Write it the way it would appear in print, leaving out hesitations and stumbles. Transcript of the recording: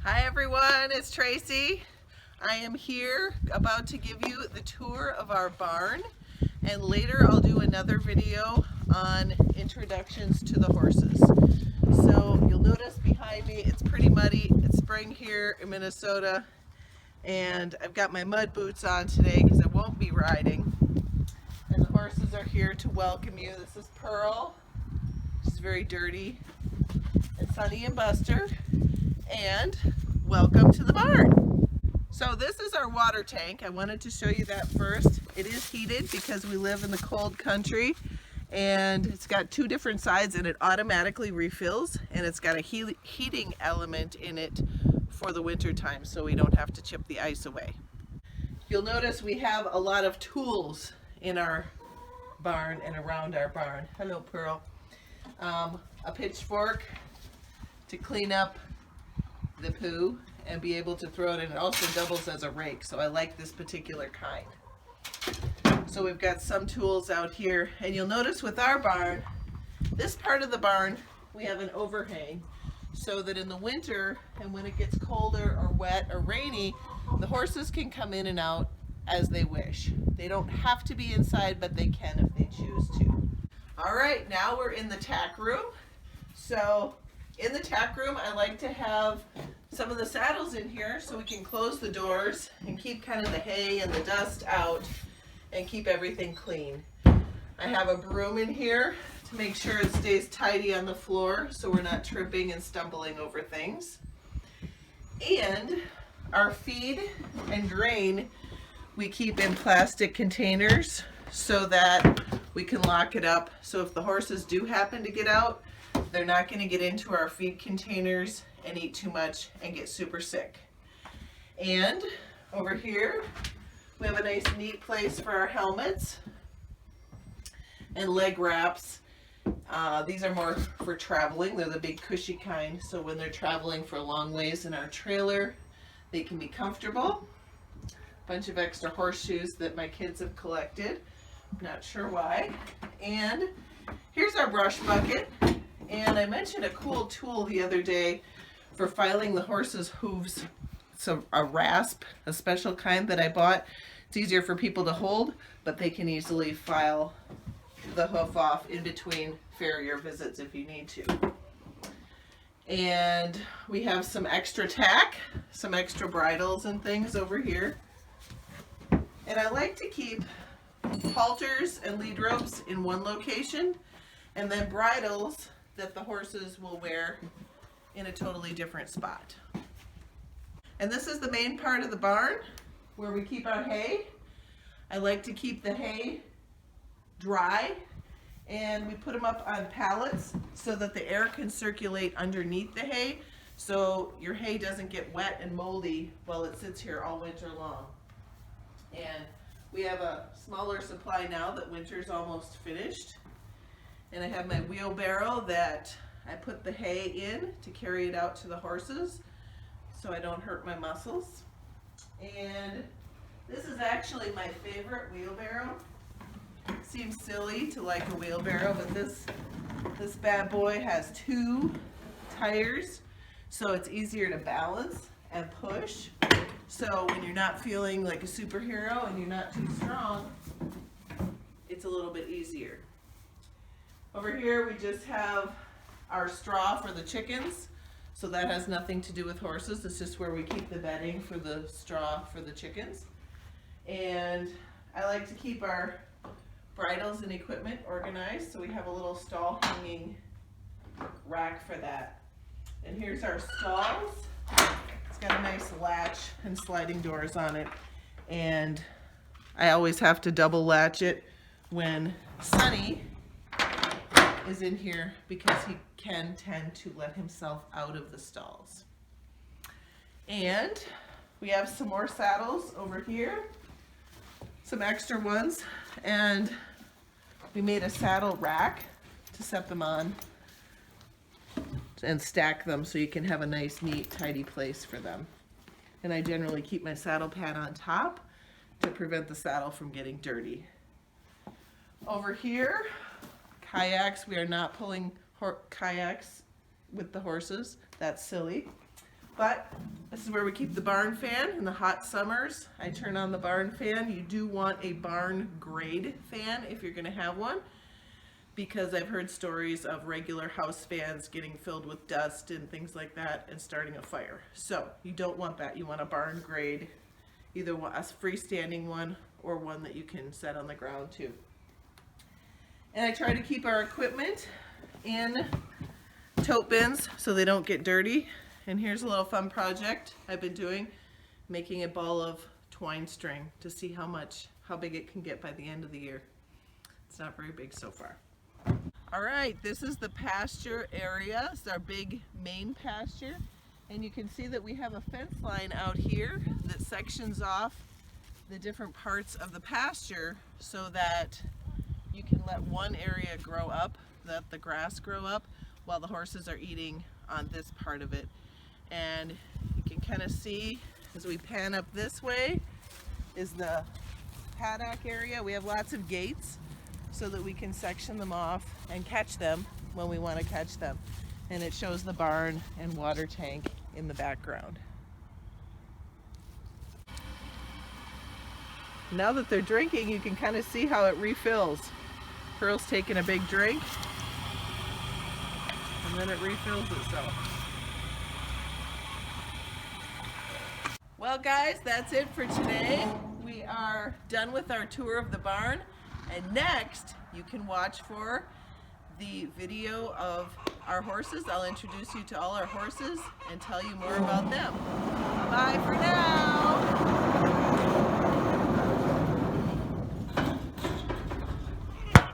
Hi everyone, it's Tracy. I am here about to give you the tour of our barn, and later I'll do another video on introductions to the horses. So you'll notice behind me it's pretty muddy. It's spring here in Minnesota, and I've got my mud boots on today because I won't be riding. And the horses are here to welcome you. This is Pearl. She's very dirty. And Sunny and Buster. And welcome to the barn. So this is our water tank. I wanted to show you that first. It is heated because we live in the cold country, and it's got two different sides and it automatically refills, and it's got a heating element in it for the winter time so we don't have to chip the ice away. You'll notice we have a lot of tools in our barn and around our barn. Hello, Pearl. A pitchfork to clean up the poo and be able to throw it in. It also doubles as a rake, so I like this particular kind. So we've got some tools out here, and you'll notice with our barn, this part of the barn, we have an overhang so that in the winter and when it gets colder or wet or rainy, the horses can come in and out as they wish. They don't have to be inside, but they can if they choose to. All right, now we're in the tack room. So in the tack room, I like to have some of the saddles in here so we can close the doors and keep kind of the hay and the dust out and keep everything clean. I have a broom in here to make sure it stays tidy on the floor so we're not tripping and stumbling over things. And our feed and grain we keep in plastic containers so that we can lock it up. So if the horses do happen to get out, they're not going to get into our feed containers and eat too much and get super sick. And over here, we have a nice neat place for our helmets and leg wraps. These are more for traveling. They're the big cushy kind, so when they're traveling for long ways in our trailer, they can be comfortable. Bunch of extra horseshoes that my kids have collected. Not sure why. And here's our brush bucket. And I mentioned a cool tool the other day for filing the horse's hooves. It's a rasp, a special kind that I bought. It's easier for people to hold, but they can easily file the hoof off in between farrier visits if you need to. And we have some extra tack, some extra bridles and things over here. And I like to keep halters and lead ropes in one location, and then bridles that the horses will wear in a totally different spot. And this is the main part of the barn where we keep our hay. I like to keep the hay dry, and we put them up on pallets so that the air can circulate underneath the hay so your hay doesn't get wet and moldy while it sits here all winter long. And we have a smaller supply now that winter's almost finished. And I have my wheelbarrow that I put the hay in to carry it out to the horses so I don't hurt my muscles. And this is actually my favorite wheelbarrow. It seems silly to like a wheelbarrow, but this bad boy has two tires, so it's easier to balance and push. So when you're not feeling like a superhero and you're not too strong, it's a little bit easier. Over here we just have our straw for the chickens, so that has nothing to do with horses. It's just where we keep the bedding for the straw for the chickens. And I like to keep our bridles and equipment organized, so we have a little stall hanging rack for that. And here's our stalls. It's got a nice latch and sliding doors on it, and I always have to double latch it when Sunny is in here because he can tend to let himself out of the stalls. And we have some more saddles over here, some extra ones, and we made a saddle rack to set them on and stack them so you can have a nice, neat, tidy place for them. And I generally keep my saddle pad on top to prevent the saddle from getting dirty. Over here, kayaks. We are not pulling kayaks with the horses. That's silly. But this is where we keep the barn fan in the hot summers. I turn on the barn fan. You do want a barn grade fan if you're going to have one, because I've heard stories of regular house fans getting filled with dust and things like that and starting a fire. So you don't want that. You want a barn grade, either a freestanding one or one that you can set on the ground too. And I try to keep our equipment in tote bins so they don't get dirty. And here's a little fun project I've been doing, making a ball of twine string to see how big it can get by the end of the year. It's not very big so far. All right, this is the pasture area. It's our big main pasture. And you can see that we have a fence line out here that sections off the different parts of the pasture so that you can let one area grow up, let the grass grow up, while the horses are eating on this part of it. And you can kind of see as we pan up this way is the paddock area. We have lots of gates so that we can section them off and catch them when we want to catch them. And it shows the barn and water tank in the background. Now that they're drinking, you can kind of see how it refills. Pearl's taking a big drink, and then it refills itself. Well guys, that's it for today. We are done with our tour of the barn, and next you can watch for the video of our horses. I'll introduce you to all our horses and tell you more about them. Bye for now.